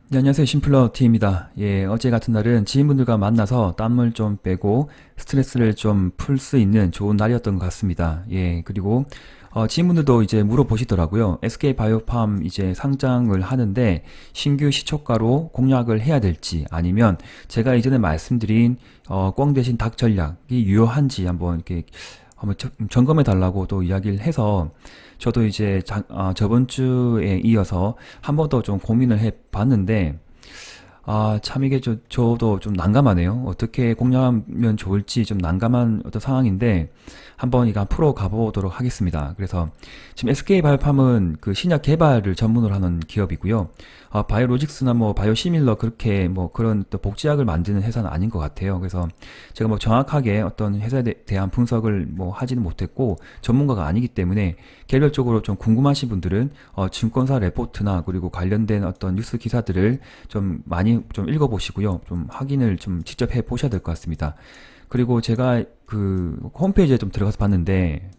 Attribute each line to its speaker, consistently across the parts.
Speaker 1: 네, 안녕하세요. 심플러 T입니다. 예, 어제 같은 날은 지인분들과 만나서 땀을 좀 빼고 스트레스를 좀 풀 수 있는 좋은 날이었던 것 같습니다. 예, 그리고 지인분들도 이제 물어보시더라고요. SK 바이오팜 이제 상장을 하는데 신규 시초가로 공략을 해야 될지 아니면 제가 이전에 말씀드린 꽝 대신 닭 전략이 유효한지 한번 점검해 달라고 또 이야기를 해서 저도 이제 저번 주에 이어서 한 번 더 좀 고민을 해 봤는데 참 이게 저도 좀 난감하네요. 어떻게 공략하면 좋을지 좀 난감한 어떤 상황인데 한번 이거 풀어가 보도록 하겠습니다. 그래서 지금 SK바이오팜은 그 신약 개발을 전문으로 하는 기업이고요. 바이오로직스나 뭐 바이오시밀러 그렇게 뭐 그런 또 복제약을 만드는 회사는 아닌 것 같아요. 그래서 제가 뭐 정확하게 어떤 회사에 대한 분석을 뭐 하지는 못했고 전문가가 아니기 때문에 개별적으로 좀 궁금하신 분들은 증권사 레포트나 그리고 관련된 어떤 뉴스 기사들을 좀 많이 좀 읽어보시고요. 좀 확인을 좀 직접 해 보셔야 될 것 같습니다. 그리고 제가 그 홈페이지에 좀 들어가서 봤는데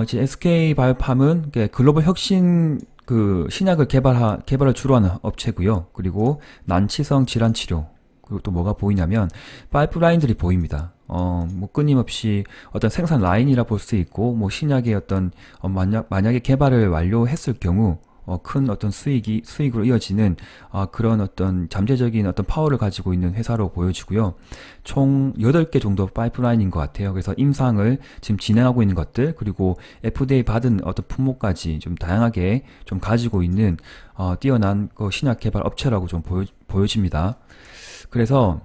Speaker 1: 이제 SK 바이오팜은 글로벌 혁신 그 신약을 개발을 주로 하는 업체고요. 그리고 난치성 질환 치료 그리고 또 뭐가 보이냐면 파이프라인들이 보입니다. 뭐 끊임없이 어떤 생산 라인이라 볼 수 있고 뭐 신약의 어떤 만약에 개발을 완료했을 경우 큰 어떤 수익으로 이어지는 그런 어떤 잠재적인 어떤 파워를 가지고 있는 회사로 보여지고요. 총 8개 정도 파이프라인인 것 같아요. 그래서 임상을 지금 진행하고 있는 것들, 그리고 FDA 받은 어떤 품목까지 좀 다양하게 좀 가지고 있는 뛰어난 그 신약 개발 업체라고 좀 보여집니다. 그래서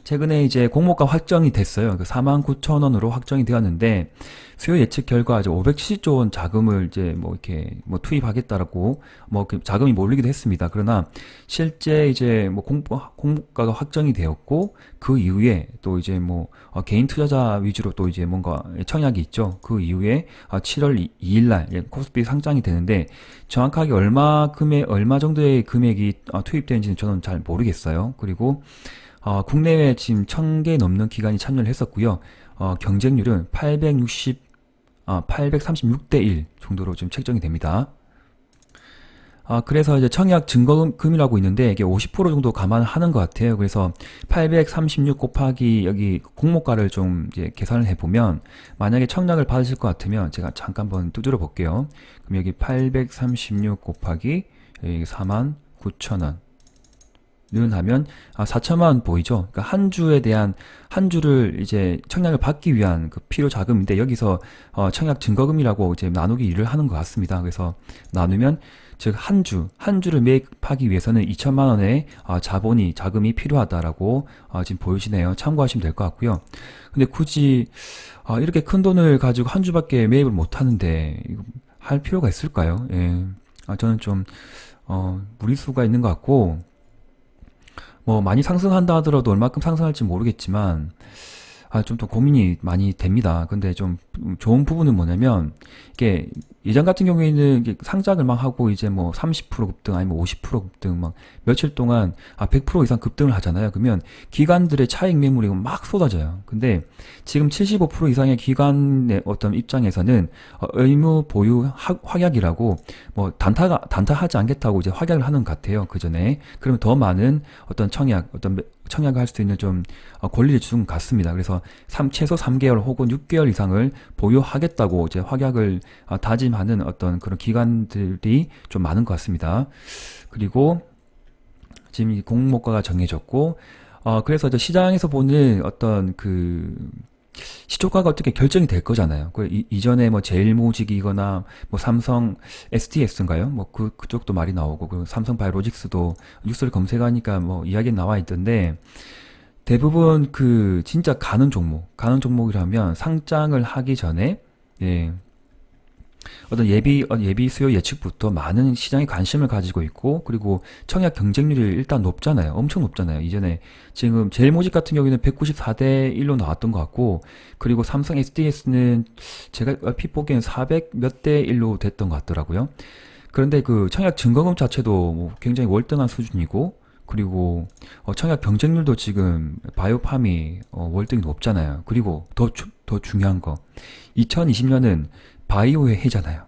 Speaker 1: 최근에 이제 공모가 확정이 됐어요. 그 49,000원으로 확정이 되었는데 수요 예측 결과 이제 570조 원 자금을 이제 뭐 이렇게 뭐 투입하겠다라고 뭐 그 자금이 몰리기도 했습니다. 그러나 실제 이제 뭐 공모가가 확정이 되었고 그 이후에 또 이제 뭐 개인 투자자 위주로 또 이제 뭔가 청약이 있죠. 그 이후에 7월 2일 날 코스피 상장이 되는데 정확하게 얼마 정도의 금액이 투입되는지는 저는 잘 모르겠어요. 그리고 국내외 지금 1000개 넘는 기관이 참여를 했었고요. 경쟁률은 836대 1 정도로 좀 책정이 됩니다. 그래서 이제 청약 증거금이라고 있는데 이게 50% 정도 감안하는 것 같아요. 그래서 836 곱하기 여기 공모가를 좀 이제 계산을 해보면 만약에 청약을 받으실 것 같으면 제가 잠깐 한번 두드려 볼게요. 그럼 여기 836 곱하기 여기 49,000원 는 하면 4천만 원 보이죠? 그러니까 한 주를 이제 청약을 받기 위한 그 필요 자금인데 여기서 청약 증거금이라고 이제 나누기 일을 하는 것 같습니다. 그래서 나누면 즉 한 주를 매입하기 위해서는 2천만 원의 자금이 필요하다라고 지금 보여지네요. 참고하시면 될 것 같고요. 근데 굳이 이렇게 큰 돈을 가지고 한 주밖에 매입을 못 하는데 이거 할 필요가 있을까요? 예. 저는 좀 무리수가 있는 것 같고. 뭐 많이 상승한다 하더라도 얼마큼 상승할지 모르겠지만 좀 더 고민이 많이 됩니다. 근데 좀 좋은 부분은 뭐냐면 이게 예전 같은 경우에는 이게 상장을 막 하고 이제 뭐 30% 급등 아니면 50% 급등 막 며칠 동안 100% 이상 급등을 하잖아요. 그러면 기관들의 차익 매물이 막 쏟아져요. 근데 지금 75% 이상의 기관의 어떤 입장에서는 의무 보유 확약이라고 뭐 단타하지 않겠다고 이제 확약을 하는 것 같아요. 그 전에 그러면 더 많은 어떤 청약을 할 수 있는 좀 권리를 준 것 같습니다. 그래서 최소 3개월 혹은 6개월 이상을 보유하겠다고 이제 확약을 다짐하는 어떤 그런 기관들이 좀 많은 것 같습니다. 그리고 지금 이 공모가가 정해졌고 그래서 이제 시장에서 보는 어떤 그 시초가가 어떻게 결정이 될 거잖아요. 이전에 뭐 제일모직이거나 뭐 삼성 STS인가요? 뭐 그쪽도 말이 나오고 그 삼성 바이오로직스도 뉴스를 검색하니까 뭐 이야기 나와 있던데 대부분 그 진짜 가는 종목이라면 상장을 하기 전에 예, 어떤 예비 수요 예측부터 많은 시장이 관심을 가지고 있고, 그리고 청약 경쟁률이 일단 높잖아요. 엄청 높잖아요. 이전에 지금 제일 모직 같은 경우에는 194대 1로 나왔던 것 같고, 그리고 삼성 SDS는 제가 얼핏 보기엔 400 몇 대 1로 됐던 것 같더라고요. 그런데 그 청약 증거금 자체도 뭐 굉장히 월등한 수준이고, 그리고 청약 경쟁률도 지금 바이오팜이 월등히 높잖아요. 그리고 더 중요한 거 2020년은 바이오의 해잖아요.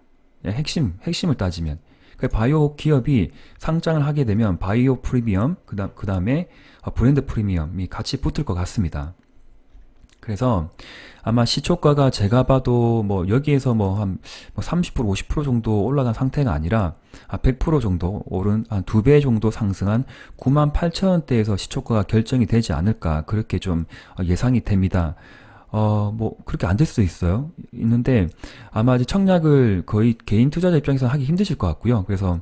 Speaker 1: 핵심을 따지면. 그 바이오 기업이 상장을 하게 되면 바이오 프리미엄, 그 다음에 브랜드 프리미엄이 같이 붙을 것 같습니다. 그래서 아마 시초가가 제가 봐도 뭐 여기에서 뭐 한 30% 50% 정도 올라간 상태가 아니라 100% 정도 오른 한 2배 정도 상승한 98,000원대에서 시초가가 결정이 되지 않을까 그렇게 좀 예상이 됩니다. 뭐 그렇게 안 될 수도 있어요. 있는데 아마 이제 청약을 거의 개인 투자자 입장에서 하기 힘드실 것 같고요. 그래서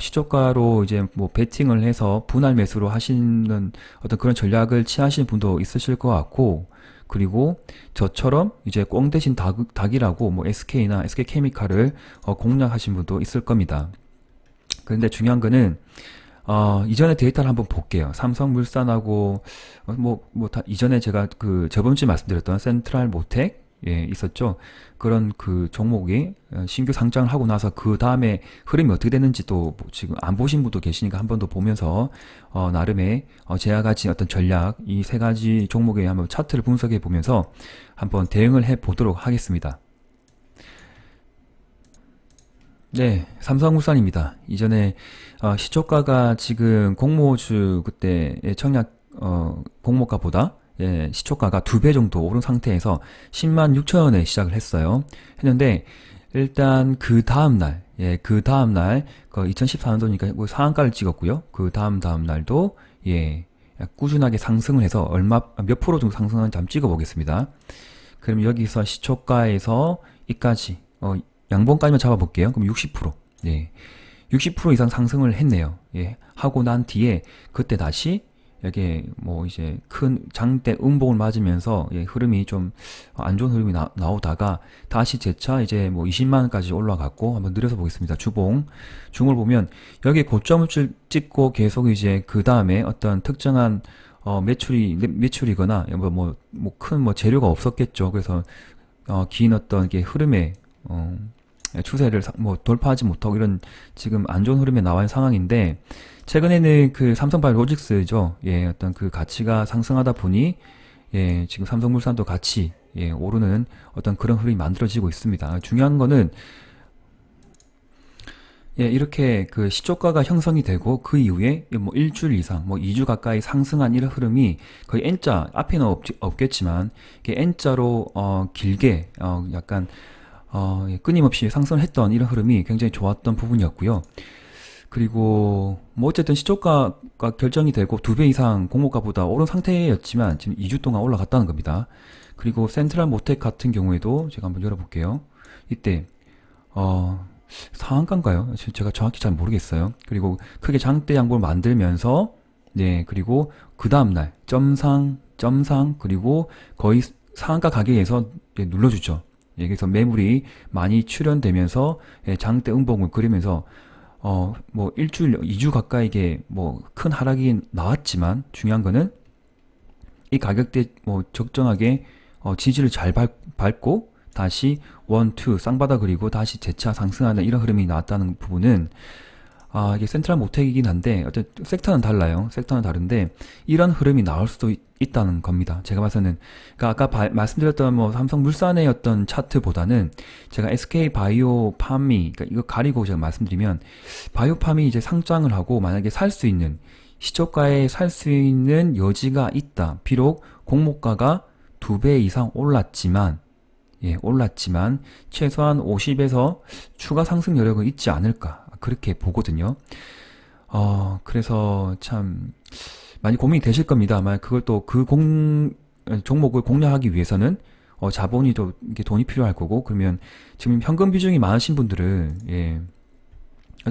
Speaker 1: 시초가로 이제 뭐 베팅을 해서 분할 매수로 하시는 어떤 그런 전략을 취하시는 분도 있으실 것 같고, 그리고 저처럼 이제 꽝 대신 닭이라고 뭐 SK나 SK케미칼을 공략하신 분도 있을 겁니다. 그런데 중요한 거는 이전의 데이터를 한번 볼게요. 삼성물산하고 이전에 제가 그 저번 주에 말씀드렸던 센트럴 모텍 있었죠. 그런 그 종목이 신규 상장을 하고 나서 그 다음에 흐름이 어떻게 됐는지 또 지금 안 보신 분도 계시니까 한 번 더 보면서 나름의 제가 가진 어떤 전략 이 세 가지 종목에 한번 차트를 분석해 보면서 한번 대응을 해 보도록 하겠습니다. 네, 삼성물산입니다. 이전에 시초가가 지금 공모주 그때의 청약 공모가보다 시초가가 2배 정도 오른 상태에서 10만 6천 원에 시작을 했어요. 했는데 일단 그 다음날, 그 다음날 2014년도니까 상한가를 찍었고요. 그 다음 날도 꾸준하게 상승을 해서 몇 프로 정도 상승하는지 한번 찍어보겠습니다. 그럼 여기서 시초가에서 이까지 양봉까지만 잡아볼게요. 그럼 60%. 60% 이상 상승을 했네요. 하고 난 뒤에 그때 다시 여기에 뭐 이제 큰 장대 음봉을 맞으면서 흐름이 좀 안 좋은 흐름이 나오다가 다시 재차 이제 뭐 20만원까지 올라갔고, 한번 느려서 보겠습니다. 중을 보면 여기 고점을 찍고 계속 이제 그 다음에 어떤 특정한 매출이거나 큰 재료가 없었겠죠. 그래서 긴 어떤 이게 흐름에 추세를 돌파하지 못하고 이런 지금 안 좋은 흐름에 나와 있는 상황인데, 최근에는 그 삼성바이오로직스죠. 어떤 그 가치가 상승하다 보니 지금 삼성물산도 같이 오르는 어떤 그런 흐름이 만들어지고 있습니다. 중요한 거는 이렇게 그 시초가가 형성이 되고 그 이후에 뭐 일주일 이상, 뭐 2주 가까이 상승한 이런 흐름이 거의 N자, 앞에는 없겠지만 이게 N자로 길게 약간 끊임없이 상승을 했던 이런 흐름이 굉장히 좋았던 부분이었고요. 그리고 뭐 어쨌든 시초가가 결정이 되고 2배 이상 공모가보다 오른 상태였지만 지금 2주 동안 올라갔다는 겁니다. 그리고 센트럴 모텍 같은 경우에도 제가 한번 열어볼게요. 이때 상한가인가요? 제가 정확히 잘 모르겠어요. 그리고 크게 장대 양봉을 만들면서 그리고 그 다음날 점상 그리고 거의 상한가 가격에서 눌러주죠. 그래서 매물이 많이 출현되면서 장대 음봉을 그리면서 뭐 일주일, 2주 가까이게 뭐 큰 하락이 나왔지만 중요한 거는 이 가격대 뭐 적정하게 지지를 잘 밟고 다시 1, 2 쌍바닥 그리고 다시 재차 상승하는 이런 흐름이 나왔다는 부분은 이게 센트럴 모텍이긴 한데 어쨌든 섹터는 달라요. 섹터는 다른데 이런 흐름이 나올 수도 있다는 겁니다. 제가 봐서는 그러니까 아까 말씀드렸던 뭐 삼성물산의 어떤 차트보다는 제가 SK 바이오팜이 그러니까 이거 가리고 제가 말씀드리면 바이오팜이 이제 상장을 하고 만약에 살 수 있는 시초가에 살 수 있는 여지가 있다. 비록 공모가가 2배 이상 올랐지만 최소한 50에서 추가 상승 여력은 있지 않을까 그렇게 보거든요. 그래서 참 많이 고민이 되실 겁니다. 아마 그걸 또 그 종목을 공략하기 위해서는 자본이 또 이게 돈이 필요할 거고, 그러면 지금 현금 비중이 많으신 분들은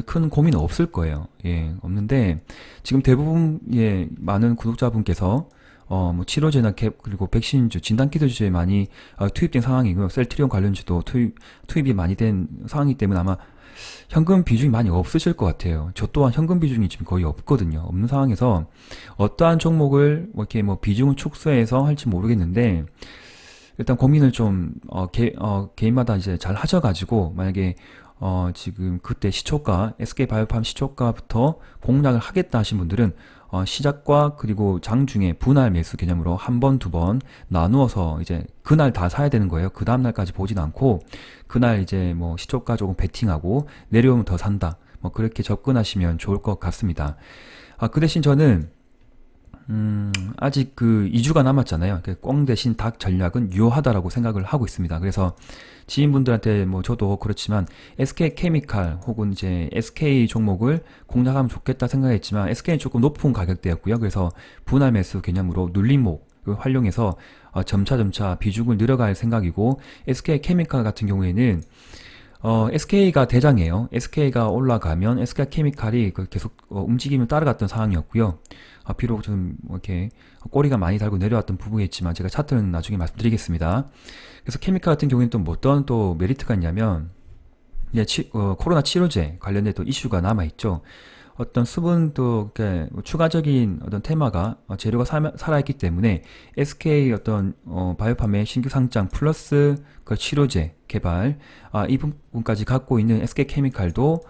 Speaker 1: 큰 고민은 없을 거예요. 없는데 지금 대부분 많은 구독자분께서 뭐 치료제나 캡 그리고 백신주, 진단키트 주제에 많이 투입된 상황이고요. 셀트리온 관련주도 투입이 많이 된 상황이기 때문에 아마 현금 비중이 많이 없으실 것 같아요. 저 또한 현금 비중이 지금 거의 없거든요. 없는 상황에서 어떠한 종목을 이렇게 뭐 비중을 축소해서 할지 모르겠는데, 일단 고민을 좀 개인마다 이제 잘 하셔가지고 만약에 지금 그때 시초가 SK바이오팜 시초가부터 공략을 하겠다 하신 분들은 시작과 그리고 장중에 분할 매수 개념으로 한 번, 두 번 나누어서 이제 그날 다 사야 되는 거예요. 그 다음 날까지 보진 않고 그날 이제 뭐 시초가 조금 베팅하고 내려오면 더 산다. 뭐 그렇게 접근하시면 좋을 것 같습니다. 그 대신 저는 아직 그 2주가 남았잖아요. 꽝 대신 닭 전략은 유효하다라고 생각을 하고 있습니다. 그래서 지인분들한테 뭐 저도 그렇지만 SK케미칼 혹은 이제 SK 종목을 공략하면 좋겠다 생각했지만 SK는 조금 높은 가격대였고요. 그래서 분할 매수 개념으로 눌림목을 활용해서 점차 비중을 늘려갈 생각이고, SK케미칼 같은 경우에는 SK가 대장이에요. SK가 올라가면 SK케미칼이 계속 움직임을 따라갔던 상황이었고요. 비록 좀 이렇게 꼬리가 많이 달고 내려왔던 부분이었지만 제가 차트는 나중에 말씀드리겠습니다. 그래서 케미칼 같은 경우에는 또 어떤 또 메리트가 있냐면, 코로나 치료제 관련된 또 이슈가 남아있죠. 어떤 수분도 추가적인 어떤 테마가 재료가 살아있기 때문에 SK 어떤 바이오팜의 신규 상장 플러스 그 치료제 개발, 이 부분까지 갖고 있는 SK케미칼도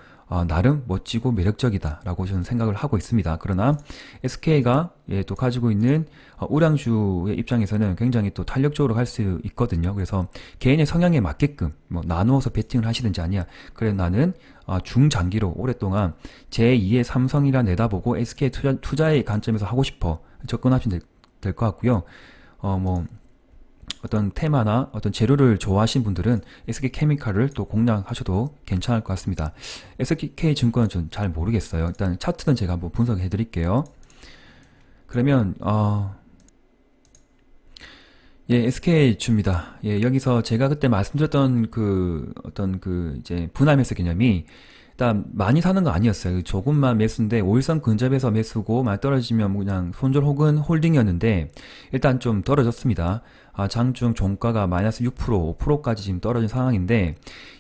Speaker 1: 나름 멋지고 매력적이다라고 저는 생각을 하고 있습니다. 그러나 SK가 또 가지고 있는 우량주의 입장에서는 굉장히 또 탄력적으로 갈 수 있거든요. 그래서 개인의 성향에 맞게끔 뭐 나누어서 베팅을 하시든지, 아니야 그래 나는 중장기로 오랫동안 제2의 삼성이라 내다보고 SK 투자의 관점에서 하고 싶어 접근하시면 될 것 같고요. 뭐 어떤 테마나 어떤 재료를 좋아하시는 분들은 SK케미칼을 또 공략하셔도 괜찮을 것 같습니다. SK증권은 좀 잘 모르겠어요. 일단 차트는 제가 한번 분석해 드릴게요. 그러면 SK주입니다. 여기서 제가 그때 말씀드렸던 그 어떤 그 이제 분할 매수 개념이 일단 많이 사는 거 아니었어요. 조금만 매수인데 5일선 근접에서 매수고 많이 떨어지면 뭐 그냥 손절 혹은 홀딩이었는데 일단 좀 떨어졌습니다. 장중 종가가 마이너스 6%, 5%까지 지금 떨어진 상황인데,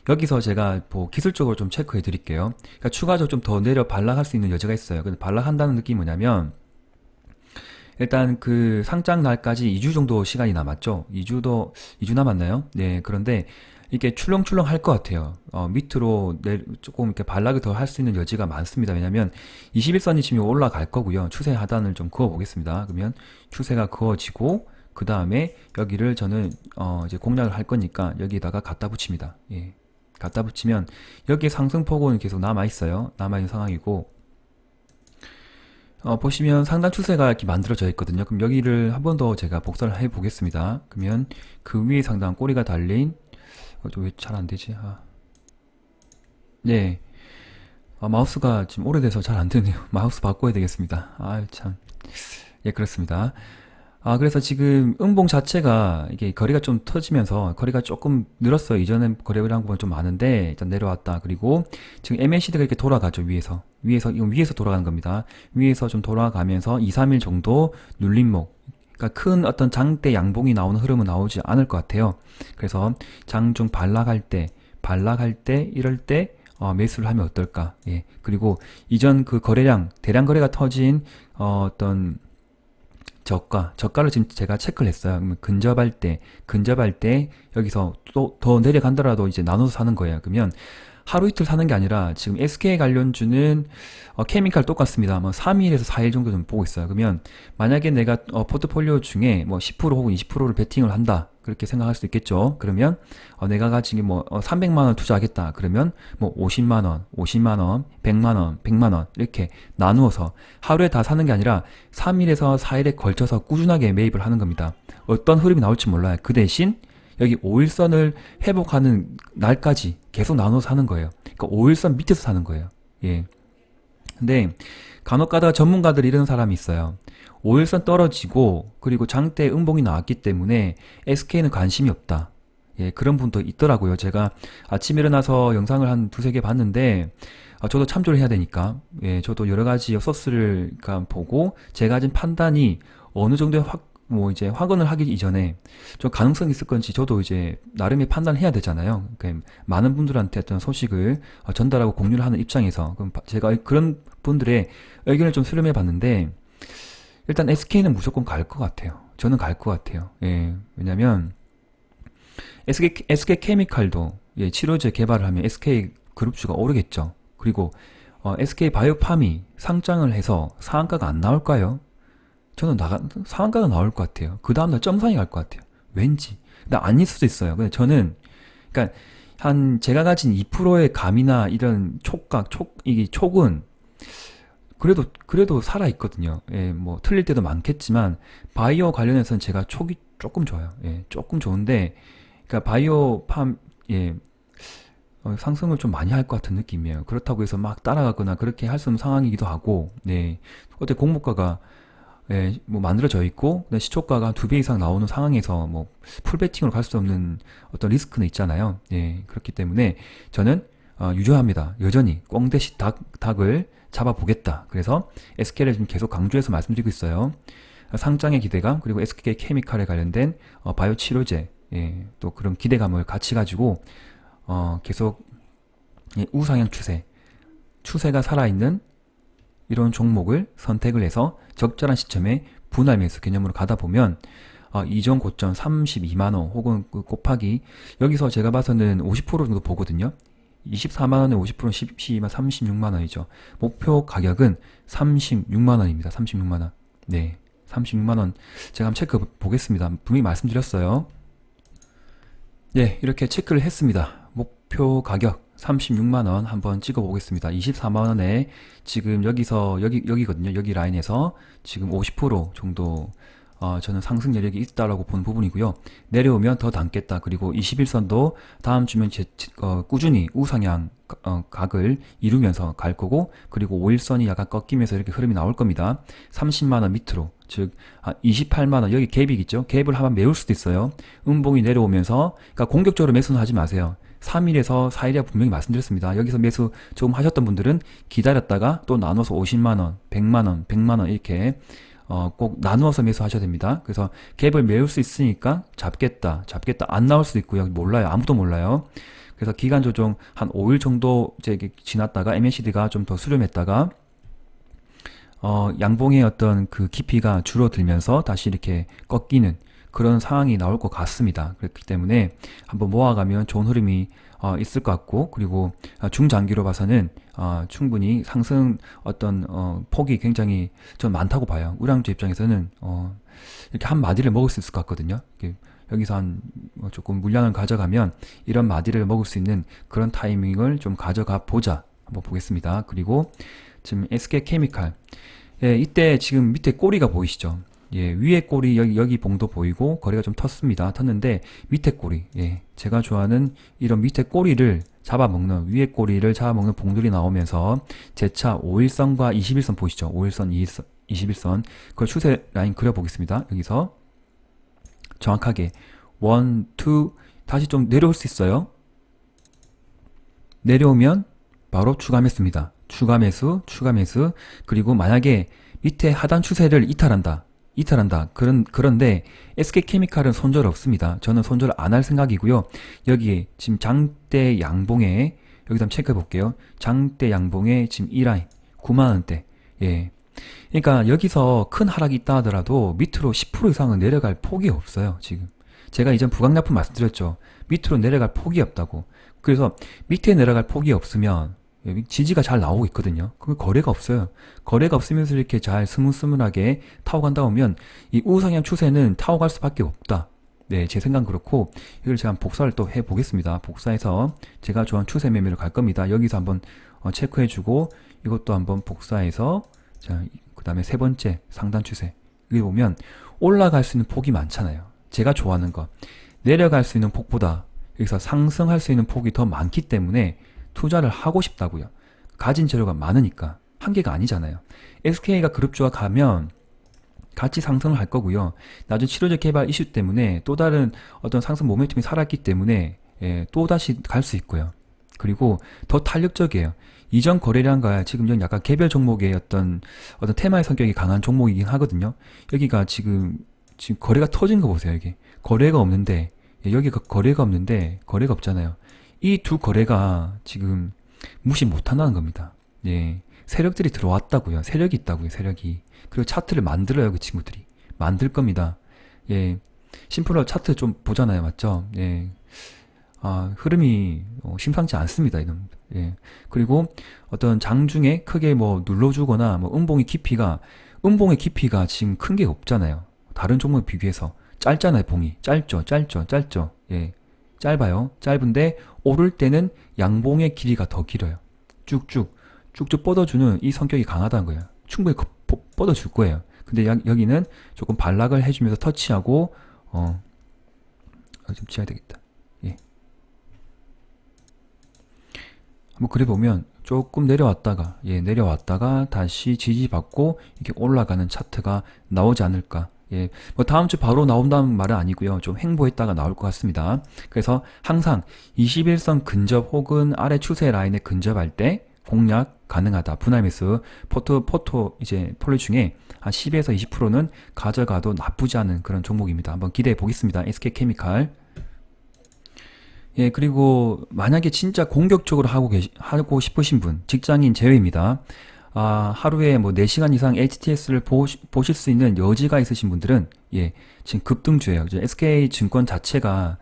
Speaker 1: 여기서 제가 뭐 기술적으로 좀 체크해 드릴게요. 그러니까 추가적으로 좀 더 내려 반락할 수 있는 여지가 있어요. 근데 반락한다는 느낌이 뭐냐면, 일단 그 상장 날까지 2주 정도 시간이 남았죠. 2주 남았나요? 네, 그런데 이게 출렁출렁 할 것 같아요. 밑으로 조금 이렇게 반락을 더 할 수 있는 여지가 많습니다. 왜냐면 21선이 지금 올라갈 거고요. 추세 하단을 좀 그어 보겠습니다. 그러면 추세가 그어지고, 그 다음에 여기를 저는 이제 공략을 할 거니까 여기다가 갖다 붙입니다. 갖다 붙이면 여기에 상승폭은 계속 남아 있어요. 남아 있는 상황이고, 보시면 상단 추세가 이렇게 만들어져 있거든요. 그럼 여기를 한 번 더 제가 복사를 해 보겠습니다. 그러면 그 위에 상단 꼬리가 달린, 왜 잘 안 되지? 네. 마우스가 지금 오래돼서 잘 안 되네요. 마우스 바꿔야 되겠습니다. 참. 그렇습니다. 그래서 지금 음봉 자체가 이게 거리가 좀 터지면서 거리가 조금 늘었어요. 이전엔 거래량 보면 좀 많은데 일단 내려왔다. 그리고 지금 MACD가 이렇게 돌아가죠. 이건 위에서 돌아가는 겁니다. 위에서 좀 돌아가면서 2, 3일 정도 눌림목, 그러니까 큰 어떤 장대 양봉이 나오는 흐름은 나오지 않을 것 같아요. 그래서 장중 반락할 때 이럴 때 매수를 하면 어떨까? 그리고 이전 그 거래량, 대량 거래가 터진 어떤 저가를 지금 제가 체크를 했어요. 그러면 근접할 때 여기서 또 더 내려간다라도 이제 나눠서 사는 거예요. 그러면 하루 이틀 사는 게 아니라 지금 SK 관련주는 케미칼 똑같습니다. 뭐 3일에서 4일 정도 좀 보고 있어요. 그러면 만약에 내가 포트폴리오 중에 뭐 10% 혹은 20%를 베팅을 한다, 그렇게 생각할 수도 있겠죠. 그러면 내가 가지고 뭐 300만원 투자하겠다, 그러면 뭐 50만원, 50만원, 100만원, 100만원 이렇게 나누어서 하루에 다 사는 게 아니라 3일에서 4일에 걸쳐서 꾸준하게 매입을 하는 겁니다. 어떤 흐름이 나올지 몰라요. 그 대신 여기 5일선을 회복하는 날까지 계속 나눠서 사는 거예요. 그러니까 5일선 밑에서 사는 거예요. 근데 간혹 가다가 전문가들이 이런 사람이 있어요. 5일선 떨어지고 그리고 장대 음봉이 나왔기 때문에 SK는 관심이 없다. 그런 분도 있더라고요. 제가 아침에 일어나서 영상을 한 두세 개 봤는데, 저도 참조를 해야 되니까, 저도 여러 가지 소스를 보고 제가 가진 판단이 어느 정도의 이제 확언을 하기 이전에 좀 가능성이 있을 건지 저도 이제 나름의 판단을 해야 되잖아요. 그러니까 많은 분들한테 어떤 소식을 전달하고 공유를 하는 입장에서, 그럼 제가 그런 분들의 의견을 좀 수렴해 봤는데, 일단 SK는 무조건 갈 것 같아요. 저는 갈 것 같아요. 왜냐면 SK케미칼도 치료제 개발을 하면 SK 그룹주가 오르겠죠. 그리고 SK 바이오팜이 상장을 해서 상한가가 안 나올까요? 저는 상한가가 나올 것 같아요. 그 다음날 점상이 갈 것 같아요. 왠지. 근데 아닐 수도 있어요. 근데 저는, 그러니까 제가 가진 2%의 감이나 이런 촉각, 이게 촉은 그래도 살아있거든요. 예, 뭐, 틀릴 때도 많겠지만, 바이오 관련해서는 제가 촉이 조금 좋아요. 예, 조금 좋은데, 그러니까 바이오 예, 상승을 좀 많이 할 것 같은 느낌이에요. 그렇다고 해서 막 따라가거나 그렇게 할 수 없는 상황이기도 하고, 네. 어때 공모가가 예, 뭐 만들어져 있고, 시초가가 한 2배 이상 나오는 상황에서 뭐 풀베팅으로 갈 수 없는 어떤 리스크는 있잖아요. 예, 그렇기 때문에 저는 유효합니다. 여전히 꽝대시 닭을 잡아보겠다. 그래서 SK를 지금 계속 강조해서 말씀드리고 있어요. 상장의 기대감, 그리고 SK 케미칼에 관련된 바이오 치료제, 예, 또 그런 기대감을 같이 가지고 계속 예, 우상향 추세가 살아있는 이런 종목을 선택을 해서 적절한 시점에 분할 매수 개념으로 가다 보면 이전 고점 32만원 혹은 그 곱하기 여기서 제가 봐서는 50% 정도 보거든요. 24만원에 50%는 12만 36만원이죠. 목표 가격은 36만원입니다. 36만원. 네. 36만원. 제가 한번 체크 보겠습니다. 분명히 말씀드렸어요. 네. 이렇게 체크를 했습니다. 목표 가격 36만원 한번 찍어 보겠습니다. 24만원에 지금 여기거든요. 여기 라인에서 지금 50% 정도 저는 상승 여력이 있다라고 보는 부분이고요. 내려오면 더 담겠다. 그리고 21선도 다음 주면 꾸준히 우상향 각을 이루면서 갈 거고, 그리고 5일선이 약간 꺾이면서 이렇게 흐름이 나올 겁니다. 30만원 밑으로, 즉 28만원, 여기 갭이 있죠. 갭을 한번 메울 수도 있어요. 음봉이 내려오면서, 그러니까 공격적으로 매수는 하지 마세요. 3일에서 4일에 분명히 말씀드렸습니다. 여기서 매수 조금 하셨던 분들은 기다렸다가 또 나눠서 50만원, 100만원, 100만원 이렇게 꼭 나누어서 매수하셔야 됩니다. 그래서 갭을 메울 수 있으니까 잡겠다 안 나올 수도 있고요. 몰라요. 아무도 몰라요. 그래서 기간 조정 한 5일 정도 이제 지났다가 MACD가 좀 더 수렴했다가 양봉의 어떤 그 깊이가 줄어들면서 다시 이렇게 꺾이는 그런 상황이 나올 것 같습니다. 그렇기 때문에 한번 모아가면 좋은 흐름이 있을 것 같고, 그리고 중장기로 봐서는 충분히 상승 어떤 폭이 굉장히 전 많다고 봐요. 우량주 입장에서는 이렇게 한 마디를 먹을 수 있을 것 같거든요. 여기서 한 조금 물량을 가져가면 이런 마디를 먹을 수 있는 그런 타이밍을 좀 가져가 보자. 한번 보겠습니다. 그리고 지금 SK 케미칼, 예, 이때 지금 밑에 꼬리가 보이시죠? 예, 위에 꼬리 여기 봉도 보이고 거래가 좀 텄습니다. 텄는데 밑에 꼬리, 예, 제가 좋아하는 이런 밑에 꼬리를 잡아먹는, 위에 꼬리를 잡아먹는 봉들이 나오면서 재차 5일선과 21선 보이시죠? 5일선, 21선 그 추세 라인 그려보겠습니다. 여기서 정확하게 1, 2 다시 좀 내려올 수 있어요. 내려오면 바로 추가 매수입니다. 추가 매수. 그리고 만약에 밑에 하단 추세를 이탈한다. 그런데 SK케미칼은 손절 없습니다. 저는 손절 안 할 생각이고요. 여기 지금 장대 양봉에, 여기서 한번 체크해 볼게요. 장대 양봉에 지금 이 라인 9만원대. 예. 그러니까 여기서 큰 하락이 있다 하더라도 밑으로 10% 이상은 내려갈 폭이 없어요. 지금 제가 이전 부강약품 말씀드렸죠. 밑으로 내려갈 폭이 없다고. 그래서 밑에 내려갈 폭이 없으면 지지가 잘 나오고 있거든요. 그 거래가 없어요. 거래가 없으면서 이렇게 잘 스무스문하게 타고 간다 보면 이 우상향 추세는 타고 갈 수밖에 없다. 네, 제 생각은 그렇고, 이걸 제가 복사를 또 해보겠습니다. 복사해서 제가 좋아하는 추세 매매로 갈 겁니다. 여기서 한번 체크해주고, 이것도 한번 복사해서, 자, 그 다음에 세 번째 상단 추세. 여기 보면 올라갈 수 있는 폭이 많잖아요. 제가 좋아하는 거. 내려갈 수 있는 폭보다 여기서 상승할 수 있는 폭이 더 많기 때문에 투자를 하고 싶다고요. 가진 재료가 많으니까. 한 개가 아니잖아요. SK가 그룹주가 가면 같이 상승을 할 거고요. 나중에 치료제 개발 이슈 때문에 또 다른 어떤 상승 모멘텀이 살았기 때문에 또 다시 갈 수 있고요. 그리고 더 탄력적이에요. 이전 거래량과 지금 약간 개별 종목의 어떤 테마의 성격이 강한 종목이긴 하거든요. 여기가 지금 거래가 터진 거 보세요. 여기 거래가 없는데, 여기가 거래가 없는데 거래가 없잖아요. 이 두 거래가 지금 무시 못한다는 겁니다. 예, 세력들이 들어왔다고요. 세력이 있다고요. 세력이. 그리고 차트를 만들어요. 그 친구들이 만들 겁니다. 예, 심플로 차트 좀 보잖아요. 맞죠? 예, 흐름이 심상치 않습니다. 이런. 예, 그리고 어떤 장중에 크게 뭐 눌러주거나 뭐 음봉의 깊이가 지금 큰 게 없잖아요. 다른 종목에 비교해서 짧잖아요. 봉이 짧죠. 예, 짧아요. 짧은데 오를 때는 양봉의 길이가 더 길어요. 쭉쭉 뻗어주는 이 성격이 강하다는 거예요. 충분히 뻗어줄 거예요. 근데 여기는 조금 반락을 해주면서 터치하고 좀 지어야 되겠다. 예. 한번 그려보면 조금 내려왔다가 다시 지지받고 이렇게 올라가는 차트가 나오지 않을까. 예, 뭐 다음 주 바로 나온다는 말은 아니고요. 좀 횡보했다가 나올 것 같습니다. 그래서 항상 21선 근접 혹은 아래 추세 라인에 근접할 때 공략 가능하다. 분할 매수 이제 폴리 중에 한 10에서 20%는 가져가도 나쁘지 않은 그런 종목입니다. 한번 기대해 보겠습니다. SK케미칼. 예, 그리고 만약에 진짜 공격적으로 하고 싶으신 분, 직장인 제외입니다. 하루에 뭐 4시간 이상 HTS를 보실 수 있는 여지가 있으신 분들은, 예, 지금 급등주예요. SK증권 자체가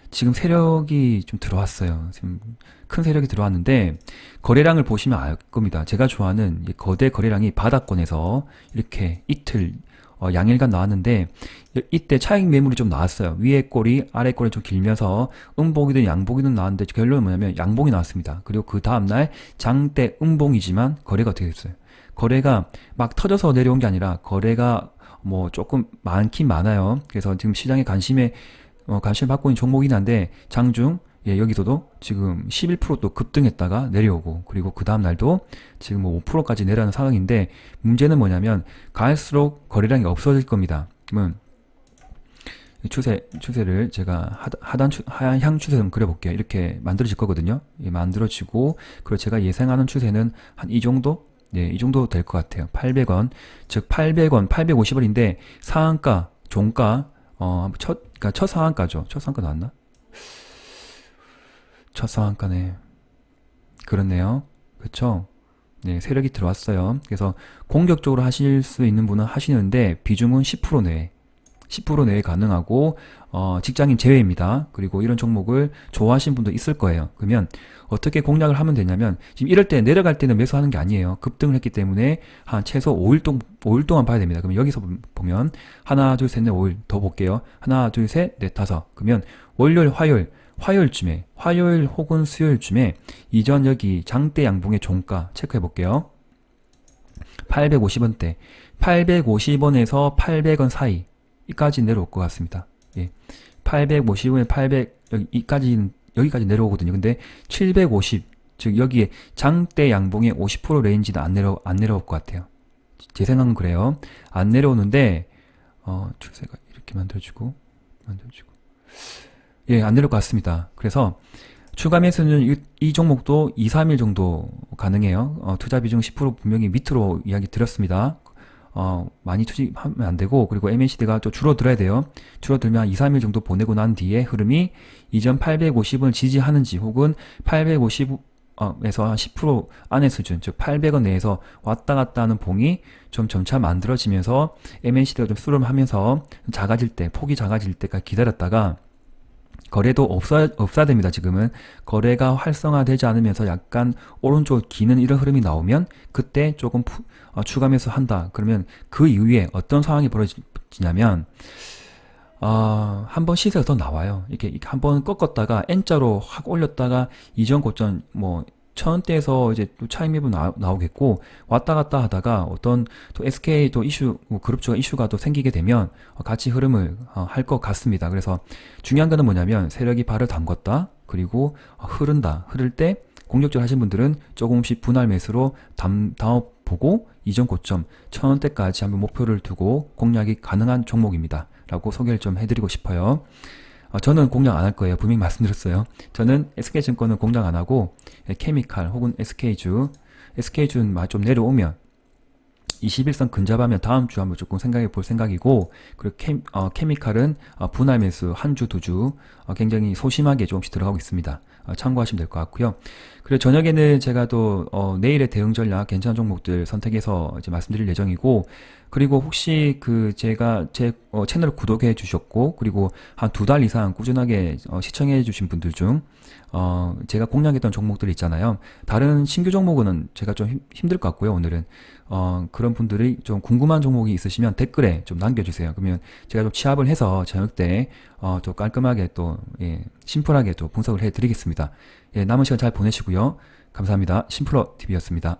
Speaker 1: 지금 세력이 좀 들어왔어요. 지금 큰 세력이 들어왔는데, 거래량을 보시면 알 겁니다. 제가 좋아하는 거대 거래량이 바닥권에서 이렇게 이틀, 양일간 나왔는데, 이때 차익 매물이 좀 나왔어요. 위에 꼬리, 아래 꼬리 좀 길면서 음봉이든 양봉이든 나왔는데 결론은 뭐냐면 양봉이 나왔습니다. 그리고 그 다음날 장대 음봉이지만 거래가 어떻게 됐어요? 거래가 막 터져서 내려온 게 아니라 거래가 뭐 조금 많긴 많아요. 그래서 지금 시장에 관심을 받고 있는 종목이긴 한데 장중, 예, 여기서도 지금 11%또 급등했다가 내려오고, 그리고 그 다음날도 지금 뭐 5%까지 내려가는 상황인데, 문제는 뭐냐면 갈수록 거래량이 없어질 겁니다. 그러면 추세를 제가 하향 추세 좀 그려볼게요. 이렇게 만들어질 거거든요. 예, 만들어지고, 그리고 제가 예상하는 추세는 한 이 정도? 네, 이 정도 될 것 같아요. 800원. 즉 800원, 850원인데 상한가, 종가, 그러니까 첫 상한가죠. 첫 상한가 나왔나? 첫 상한가네. 그렇네요. 그쵸? 네, 세력이 들어왔어요. 그래서 공격적으로 하실 수 있는 분은 하시는데 비중은 10% 내에 10% 내에 가능하고 직장인 제외입니다. 그리고 이런 종목을 좋아하시는 분도 있을 거예요. 그러면 어떻게 공략을 하면 되냐면, 지금 이럴 때 내려갈 때는 매수하는 게 아니에요. 급등을 했기 때문에 한 최소 5일 동안 봐야 됩니다. 그러면 여기서 보면 하나, 둘, 셋, 넷, 5일 더 볼게요. 하나, 둘, 셋, 넷, 다섯. 그러면 월요일, 화요일 혹은 수요일쯤에 이전 여기 장대 양봉의 종가 체크해 볼게요. 850원대, 850원에서 800원 사이 이까지 내려올 것 같습니다. 예. 850원에 800 여기까지 내려오거든요. 근데 750, 즉 여기에 장대 양봉의 50% 레인지는 안 내려올 것 같아요. 제 생각은 그래요. 안 내려오는데 추세가 이렇게 만들어지고 예, 안 내려올 것 같습니다. 그래서 추가 매수는 이 종목도 2, 3일 정도 가능해요. 투자 비중 10% 분명히 밑으로 이야기 드렸습니다. 많이 투입하면 안 되고, 그리고 MACD가 좀 줄어들어야 돼요. 줄어들면 2, 3일 정도 보내고 난 뒤에 흐름이 이전 850을 지지하는지 혹은 850에서 한 10% 안의 수준, 즉 800원 내에서 왔다 갔다 하는 봉이 좀 점차 만들어지면서 MACD가 좀 수렴하면서 폭이 작아질 때까지 기다렸다가 거래도 없어야 됩니다. 지금은 거래가 활성화되지 않으면서 약간 오른쪽 기는 이런 흐름이 나오면 그때 조금 추가 매수한다. 그러면 그 이후에 어떤 상황이 벌어지냐면 한번 시세가 더 나와요. 이렇게 한번 꺾었다가 N자로 확 올렸다가 이전 고점 뭐 1000원대에서 이제 또 차익 매부 나오겠고, 왔다 갔다 하다가 어떤 또 SK 또 그룹주가 이슈가 또 생기게 되면 같이 흐름을 할 것 같습니다. 그래서 중요한 거는 뭐냐면 세력이 발을 담궜다, 그리고 흐를 때 공격적으로 하신 분들은 조금씩 분할 매수로 보고 이전 고점 1000원대까지 한번 목표를 두고 공략이 가능한 종목입니다. 라고 소개를 좀 해드리고 싶어요. 저는 공략 안 할 거예요. 분명히 말씀드렸어요. 저는 SK증권은 공략 안 하고 케미칼 혹은 SK주는 좀 내려오면 21선 근접하면 다음 주 한번 조금 생각해 볼 생각이고, 그리고 케미칼은 분할 매수 한 주, 두 주 굉장히 소심하게 조금씩 들어가고 있습니다. 참고하시면 될 것 같고요. 그리고 저녁에는 제가 또 내일의 대응 전략 괜찮은 종목들 선택해서 이제 말씀드릴 예정이고, 그리고 혹시 그 제가 제 채널 구독해 주셨고, 그리고 한 두 달 이상 꾸준하게 시청해 주신 분들 중 제가 공략했던 종목들 있잖아요. 다른 신규 종목은 제가 좀 힘들 것 같고요. 오늘은 그런 분들이 좀 궁금한 종목이 있으시면 댓글에 좀 남겨주세요. 그러면 제가 좀 취합을 해서 저녁 때 좀 깔끔하게 또 예, 심플하게 또 분석을 해드리겠습니다. 예, 남은 시간 잘 보내시고요. 감사합니다. 심플러 TV였습니다.